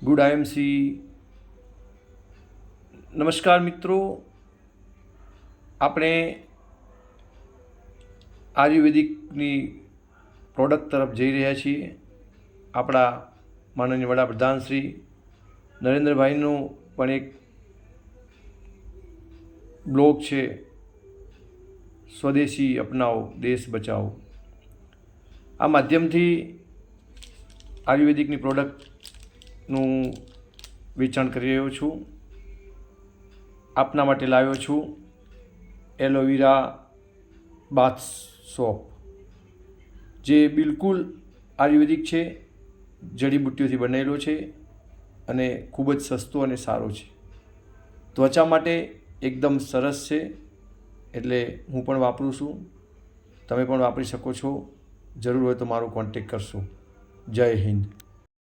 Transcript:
Good આઈએમસી। નમસ્કાર મિત્રો, આપણે આયુર્વેદિકની પ્રોડક્ટ તરફ જઈ રહ્યા છીએ। આપણા માનનીય વડાપ્રધાન શ્રી નરેન્દ્રભાઈનું પણ એક બ્લોગ છે, સ્વદેશી અપનાવો દેશ બચાવો। આ માધ્યમથી આયુર્વેદિકની પ્રોડક્ટનું વેચાણ કરી રહ્યો છું। આપના માટે લાવ્યો છું એલોવેરા બાથ સોપ, જે બિલકુલ આયુર્વેદિક છે, જડીબુટ્ટીઓથી બનેલો છે અને ખૂબ જ સસ્તો અને સારો છે। ત્વચા માટે એકદમ સરસ છે, એટલે હું પણ વાપરું છું, તમે પણ વાપરી શકો છો। જરૂર હોય તો મારો કોન્ટેક્ટ કરશો। જય હિન્દ।